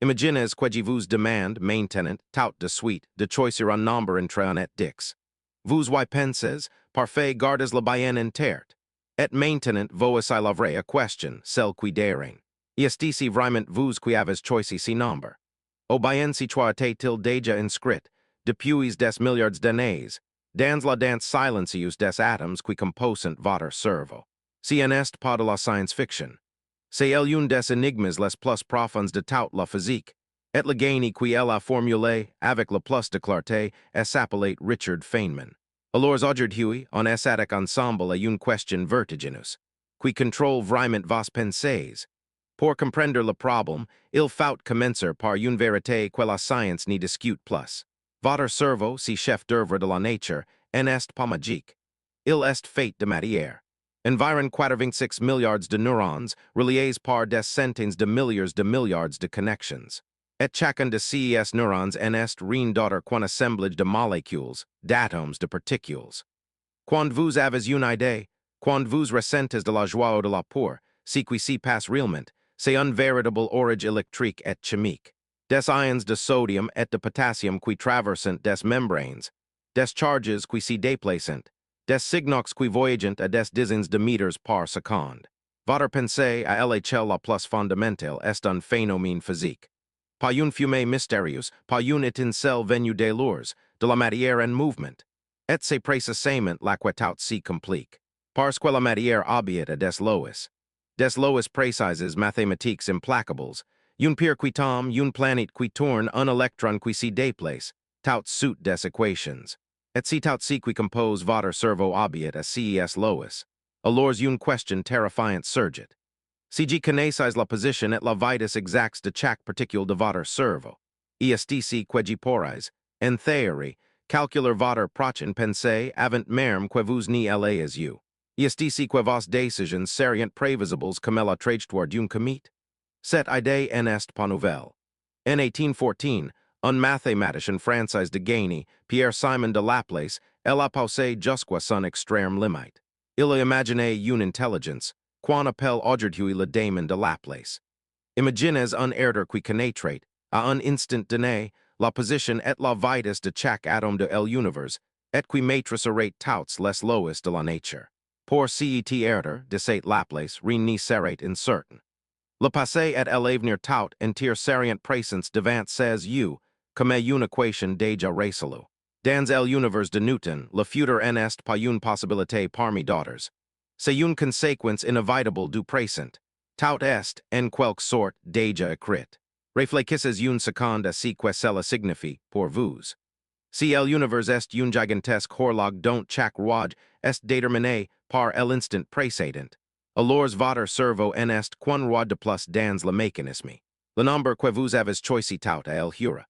Imagines que vous demande maintenant tout de suite de choisir un nombre entre un et dix. Vous y pensez, parfait gardes la bien enterte. Et maintenant voici la vraie question, celle qui dérange. Est-ce vraiment vous qui avez choisi ce nombre? Ou bien si choix était-il déjà inscrit, depuis des milliards d'années, dans la dense silencius des atomes qui composent votre cerveau? Si en est pas de la science-fiction. C'est une des énigmes les plus profondes de toute la physique, et le génie qui elle a formulé avec le plus de clarté s'appelait Richard Feynman. Alors aujourd'hui, on essaie ensemble à une question vertigineuse, qui contrôle vraiment vos pensées. Pour comprendre le problème, il faut commencer par une vérité que la science n'y discute plus. Votre cerveau, si chef d'œuvre de la nature, n'est pas magique. Il est fait de matière. Environ 86 milliards de neurones reliés par des centaines de milliards de connections. Et chacun de ces neurones est rien d'autre qu'un assemblage de molécules, d'atomes, de particules. Quand vous avez une idée, quand vous ressentez de la joie ou de la peur, ce qui s'y passe réellement, c'est un véritable orage électrique et chimique. Des ions de sodium et de potassium qui traversent des membranes, des charges qui s'y déplacent, des signaux qui voyagent à des dizaines de mètres par seconde. Votre pensée à l'échelle la plus fondamentale est un phénomène physique. Pas une fumée mystérieuse, pas une étincelle venue des lourds, de la matière en mouvement. Et c'est précisément la que tout s'y complique. Parce que la matière obéit à des lois. Des lois précises mathématiques implacables. Une pierre qui tombe, une planète qui tourne, un électron qui s'y déplace. Tout suit des équations. Et si tout ce qui compose votre cerveau obéit à ces lois. Alors une question terrifiante surgit. Si vous connaissez la position et la vitesse exacte de chaque particule de votre cerveau, est-ce que vous pourrez, en théorie, calculer votre prochaine pensée avant même que vous n'y ayez eu? Est-ce que vos décisions seriont prévisibles comme la trajectoire d'une comète? Cette idée n'est pas nouvelle. En 1814, un mathématicien français de génie, Pierre-Simon de Laplace, elle a posé jusqu'à son extrême limite. Il a imaginé une intelligence, qu'on appelle aujourd'hui le démon de Laplace. Imaginez un être qui connaîtrait, à un instant donné, la position et la vitesse de chaque atome de l'univers, et qui maîtriserait toutes les lois de la nature. Pour cet être, disait Laplace, rien n'y serait incertain. Le passé et l'avenir tout entier seriant présents devant ses yeux, comme une équation déjà résolue. Dans l'univers de Newton, le futur n'est pas une possibilité parmi d'autres. C'est une conséquence inévitable du présent. Tout est, en quelque sorte, déjà écrit. Réfléchissez une seconde à ce que cela signifie pour vous. Si l'univers est une gigantesque horloge dont chaque rouage est déterminé par l'instant précédent, alors votre cerveau n'est qu'un roi de plus dans le mécanisme. Le nombre que vous avez choisi tout à l'heure.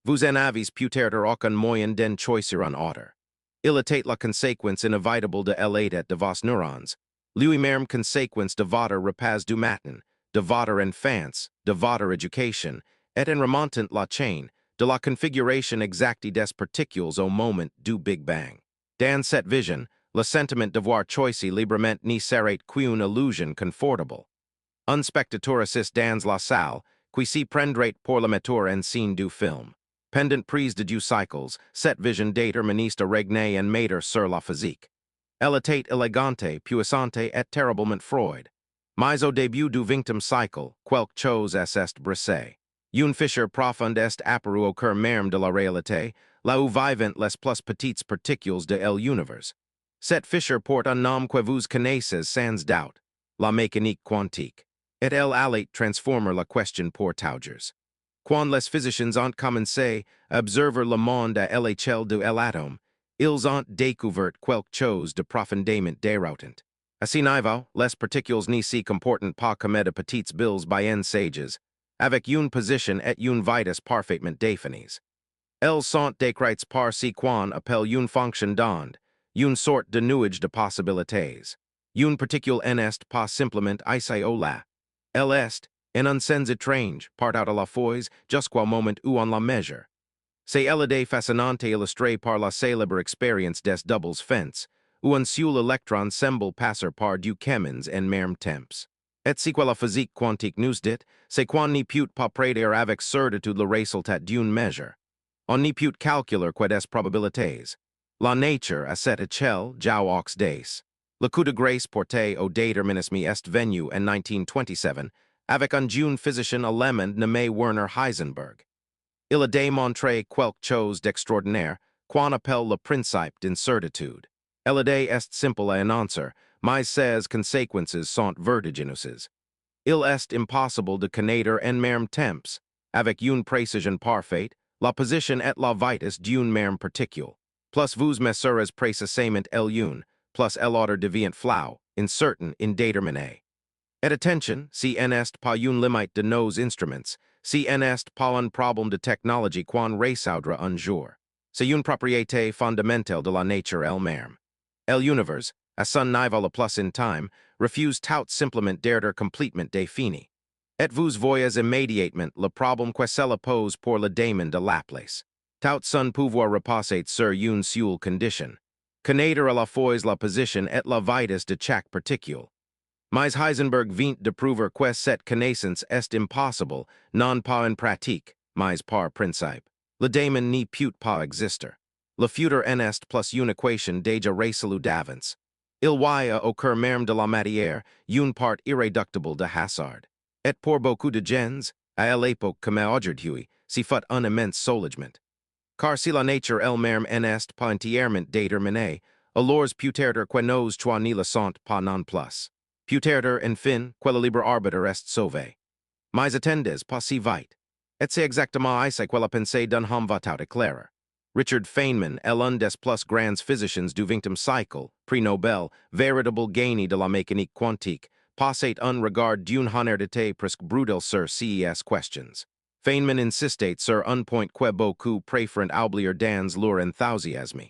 Vous en avez peut-être aucun moyen d'en choisir un autre. Il était la conséquence inévitable de l'état de vos neurones, lui-même conséquence de votre repas du matin, de votre enfance, de votre éducation, et en remontant la chaîne, de la configuration exacte des particules au moment du Big Bang. Dans cette vision, le sentiment d'avoir choisi librement n'y serait qu'une illusion confortable. Un spectateur assiste dans la salle, qui s'y prendrait pour le metteur en scène du film. Pendant prise de deux cycles, cette vision déterministe régné en maître sur la physique. Elle était élégante, puissante et terriblement Freud. Mais au début du 20e cycle, quelque chose est brisé. Une fissure profonde est apparue au cœur même de la réalité, là où vivent les plus petites particules de l'univers. Cette fissure porte un nom que vous connaissez sans doute, la mécanique quantique. Et elle allait transformer la question pour toujours. Quand les physiciens ont commencé à observer le monde à l'échelle de l'atome, ils ont découvert quelque chose de profondément déroutant. À ce niveau, les particules n'y s'y comportent pas comme de petites billes bien sages, avec une position et une vitesse parfaitement définies. Elles sont décrites par ce qu'on appelle une fonction d'onde, une sorte de nuage de possibilités. Une particule n'est pas simplement ici ou là. Elle est, en un sens étrange, partout à la fois, jusqu'au moment où on la mesure. C'est l'idée fascinante illustrée par la célèbre expérience des doubles fentes, où un seul électron semble passer par du chemins en même temps. Et si quella physique quantique nous dit, c'est qu'on n'y peut pas prédire avec certitude le résultat d'une mesure. On n'y peut calculer quid est probabilités. La nature à cette échelle jau aux days. Le coup de grâce porté au déterminisme est venu en 1927 avec un jeune physicien allemand nommé Werner Heisenberg. Il a démontré quelque chose d'extraordinaire qu'on appelle le principe d'incertitude. L'idée est simple à annoncer, mais ses conséquences sont vertigineuses. Il est impossible de connaître en même temps, avec une précision parfaite, la position et la vitesse d'une même particule. Plus vous mesurez précisément l'une, plus l'autre devient flou, incertain, indéterminé. Et attention, si n'est pas une limite de nos instruments, si n'est pas un problème de technologie qu'on résoudra un jour. C'est une propriété fondamentale de la nature elle-même. L'univers, à son niveau le plus intime, refuse tout simplement d'être complètement défini. Et vous voyez immédiatement le problème que cela pose pour le démon de Laplace. Tout son pouvoir repose sur une seule condition. Connaître à la fois la position et la vitesse de chaque particule. Mais Heisenberg vient de prouver que cette connaissance est impossible, non pas en pratique, mais par principe. Le démon n'y peut pas exister. Le futur n'est plus une équation déjà résolue d'avance. Il y a au cœur même de la matière une part irréductible de hasard. Et pour beaucoup de gens, à l'époque comme aujourd'hui, c'est fait un immense soulagement. Car si la nature elle-même n'est pas entièrement déterminée, alors peut-être que nos choix ne le sont pas non plus. Peut-être, enfin, que le libre arbitre est sauvé. Mais attendez pas si vite. Et c'est exactement ici que la pensée d'un homme va tout éclairer. Richard Feynman est l'un des plus grands physiciens du 20e siècle, prix Nobel, véritable génie de la mécanique quantique, possède un regard d'une honnêteté presque brutale sur ces questions. Feynman insistait sur un point que beaucoup préfèrent oublier dans leur enthousiasme.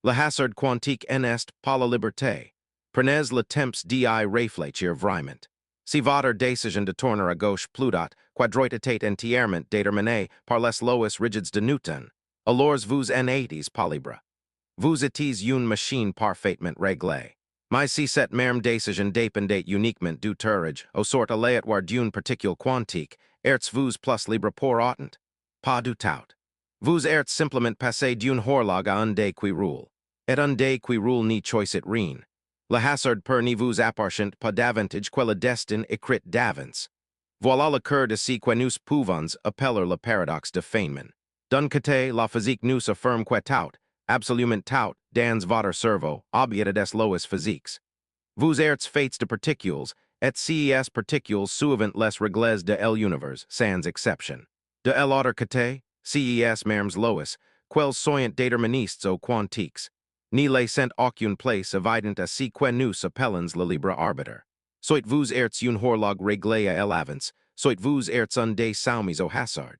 Le hasard quantique n'est pas la liberté. Prenez le temps d'y réfléchir vraiment. Si votre décision de tourner à gauche plutôt quadroit était entièrement déterminée par les lois rigides de Newton, alors vous en étiez pas libre. Vous étiez une machine parfaitement réglée. Mais si cette même décision dépendait uniquement du tirage au sort aléatoire d'une particule quantique, êtes-vous plus libre pour autant? Pas du tout. Vous êtes simplement passé d'une horloge à un dé qui roule. Et un dé qui roule ni choice et rien. Le hasard per ni vous appartient pas davantage que le destin écrit d'avance. Voilà le cœur de ce que nous pouvons appeler le paradoxe de Feynman. D'un côté, la physique nous affirme que tout, absolument tout, dans votre cerveau, obéit des lois physiques. Vous êtes faits de particules, et ces particules suivent les règles de l'univers, sans exception. De l'autre côté, ces mêmes lois, quels sont déterministes ou quantiques, ni les sent aucune place évidente à ce que nous appelons le libre arbitre. Soit vous êtes une horloge réglée à l'avance, soit vous êtes un des soumis au hasard.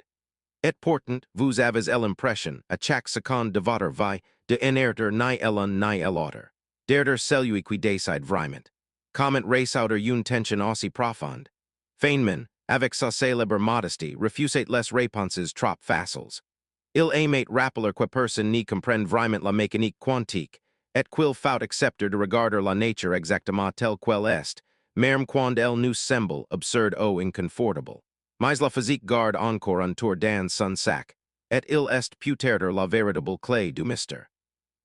Et pourtant, vous avez l'impression, à chaque seconde de votre vie, de n'être ni l'un ni l'autre. D'être celui qui décide vraiment. Comment résoudre une tension aussi profonde? Feynman, avec sa célèbre modestie, refusait les réponses trop faciles. Il aimait rappeler que personne n'y comprend vraiment la mécanique quantique, et qu'il faut accepter de regarder la nature exactement telle qu'elle est, même quand elle nous semble absurde ou inconfortable. Mais la physique garde encore un tour dans son sac, et il est peut-être la véritable clé du mystère.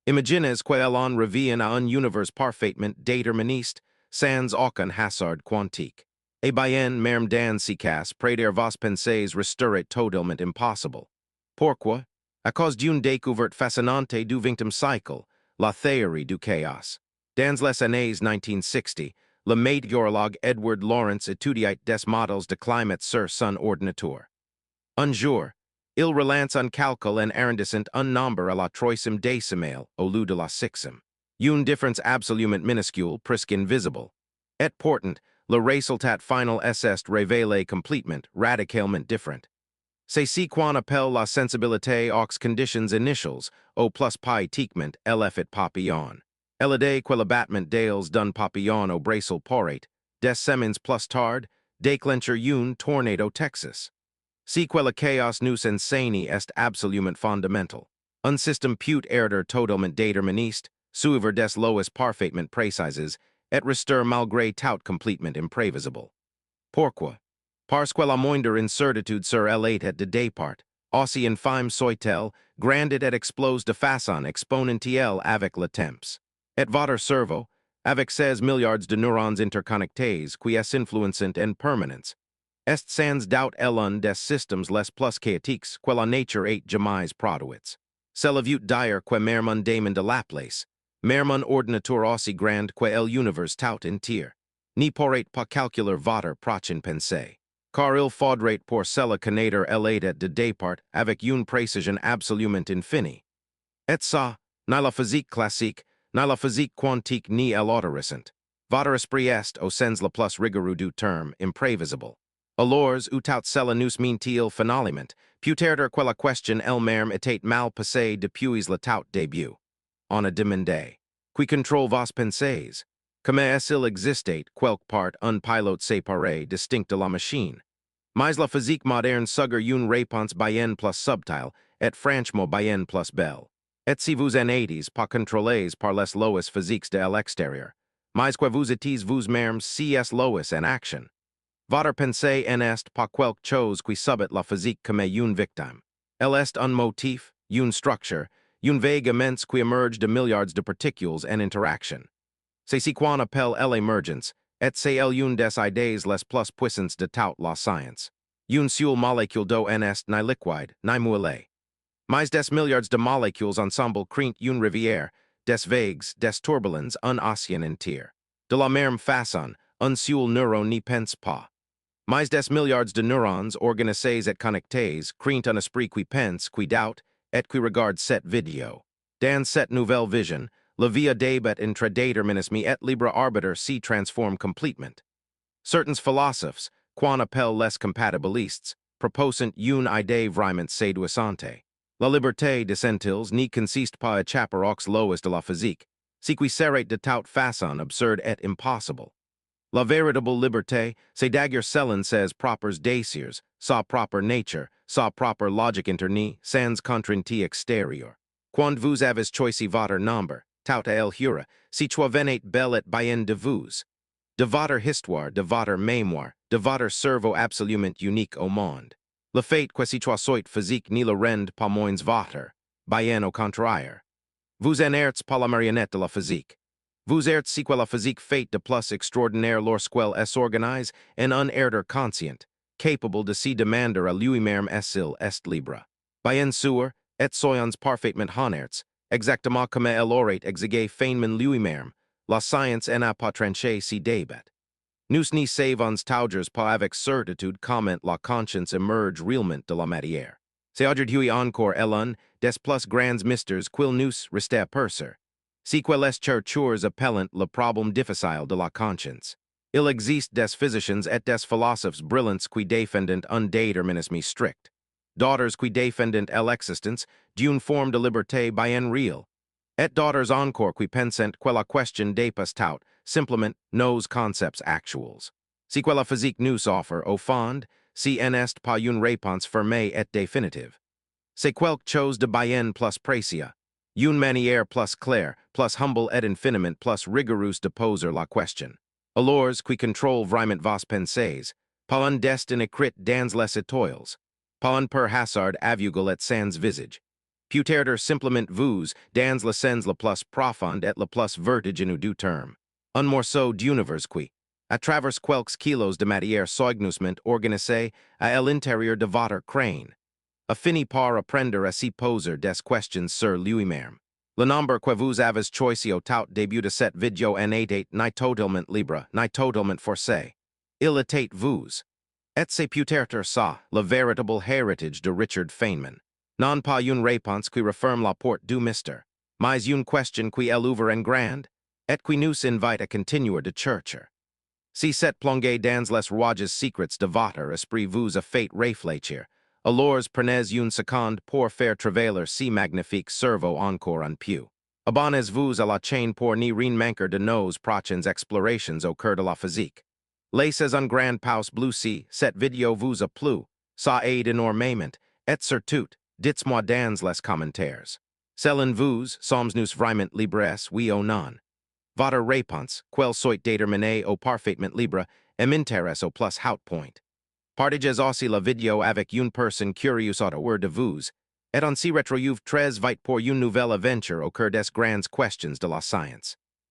Imaginez qu'elle en revient à un univers parfaitement déterministe, sans aucun hasard quantique. Et bien, même dans ce cas, prédire vos pensées resterait totalement impossible. Pourquoi? À cause d'une découverte fascinante du 20e siècle, la théorie du chaos. Dans les années 1960, le météorologue Edward Lawrence étudiait des modèles de climat sur son ordinateur. Un jour, il relance un calcul en arrondissant un nombre à la troisième décimale au lieu de la sixième. Une différence absolument minuscule, presque invisible. Et pourtant, le résultat final est révélé complètement, radicalement différent. C'est ce qu'on appelle la sensibilité aux conditions initiales, au plus poétiquement l'effet papillon. L'idée que le battement d'ailes d'un papillon au bracelet pourrait, des semaines plus tard, déclencher une tornado Texas. Si que le chaos nous enseigne est absolument fondamental. Un système peut être totalement déterministe, suivre des lois parfaitement précises, et rester malgré tout complètement imprévisible. Pourquoi? Parce que la moindre incertitude sur l'ait et de départ, aussi infime soit-elle, grandit et explose de façon exponentielle avec le temps. Et votre cerveau, avec 16 milliards de neurones interconnectés, qui est influencent en permanence, est sans doubt l'un des systèmes les plus chaotiques que la nature ait jamais produits. C'est le vieux dire que mermon démon de Laplace, mermon ordinateur aussi grand que l'univers tout entier, ni pourrait pas calculer votre prochaine pensée. Car il faudrait pour cela connaître l'ait de départ avec une précision absolument infinie. Et ça, ni la physique classique, ni la physique quantique ni l'autre récente. Votre esprit est, au sens le plus rigoureux du terme, imprévisible. Alors, tout cela nous mient-il finalement, peut-être que la question elle-même était mal passée depuis le tout début. On a demandé, qui contrôle vos pensées? Comment est-il existait quelque part un pilote séparé, distinct de la machine? Mais la physique moderne suggère une réponse bien plus subtile, et franchement bien plus belle. Et si vous en êtes pas contrôlés par les lois physiques de l'extérieur, mais que vous êtes vous-même si es lois en action. Votre pensée en est pas quelque chose qui subit la physique comme une victime. Elle est un motif, une structure, une vague immense qui émerge de milliards de particules en interaction. C'est ce qu'on appelle l'émergence, et c'est une des idées les plus puissantes de toute la science. Une seule molécule d'eau en est ni liquide, ni moelleux. Mais des milliards de molécules ensemble créent une rivière, des vagues, des turbulences, un océan entier. De la même façon, un seul neurone n'y pense pas. Mais des milliards de neurones organisés et connectés créent un esprit qui pense, qui doute, et qui regarde cette vidéo. Dans cette nouvelle vision, la via débat entre déterminisme et libre arbitre s'y transforme complètement. Certains philosophes, qu'on appelle les compatibilistes, proposent une idée vraiment séduisante. La liberté, disent-ils, n'y consiste pas à échapper aux lois de la physique, ce qui serait de toute façon absurde et impossible. La véritable liberté, c'est d'ailleurs selon ses propres désirs, sa propre nature, sa propre logique interne, sans contrainte extérieure. Quand vous avez choisi votre nombre, tout el hura, si choix venait bel et bien de vous. De votre histoire, de votre mémoire, de votre cerveau absolument unique au monde. Le fait que si choix soit physique ni le rend pas moins votre, bien au contraire. Vous en êtes pas la marionnette de la physique. Vous êtes si que la physique fait de plus extraordinaire lorsqu'elle est organisée en un être conscient, capable de s'y demander à lui-même s'il est libre. Bien sûr, et soyons parfaitement honnêtes, exactement comme elle aurait exigé Feynman lui-même, la science n'a pas tranché si débat. Nous n'y savons toujours pas avec certitude comment la conscience émerge réellement de la matière. C'est aujourd'hui encore l'un des plus grands mystères qu'il nous reste à percer. Si quelles chercheurs appellent le problème difficile de la conscience. Il existe des physiciens et des philosophes brillants qui défendent un déterminisme strict. D'autres qui défendent l'existence d'une forme de liberté bien réelle. Et d'autres encore qui pensent que la question dépasse tout, simplement nos concepts actuels. Si que la physique nous offre, au fond, si en est pas une réponse fermée et définitive. C'est quelque chose de bien plus précis. Une manière plus claire, plus humble et infiniment plus rigoureuse de poser la question. Alors, qui contrôle vraiment vos pensées, pas un destin écrit dans les étoiles, pas un per hasard aveugle et sans visage. Peut-être simplement vous, dans le sens le plus profond et le plus vertigineux du terme. Un morceau d'univers qui, à travers quelques kilos de matière soigneusement organisée à l'intérieur de votre crâne, a fini par apprendre à s'y poser des questions sur lui-même. Le nombre que vous avez choisi au tout début de cette vidéo en était ni totalement libre, ni totalement forcé. Il était vous. Et c'est peut-être ça, le véritable héritage de Richard Feynman. Non pas une réponse qui referme la porte du mystère, mais une question qui l'ouvre en grand, et qui nous invite à continuer de chercher. Si cette plongée dans les rouages secrets de votre esprit vous a fait réfléchir, alors prenez une seconde pour faire travailler si magnifique cerveau encore un peu. Abonnez-vous à la chaîne pour n'y rien manquer de nos prochaines explorations au cœur de la physique. Laissez un grand pouce bleu si cette vidéo vous a plu, ça aide énormément, et surtout, dites-moi dans les commentaires. Selon vous, sommes-nous vraiment libres, oui ou non? Votre réponse, quelle soit déterminée ou parfaitement libre, m'intéresse au plus haut point. Partages aussi la vidéo avec une personne curieuse autour de vous, et on s'y retrouve très vite pour une nouvelle aventure au cœur des grandes questions de la science.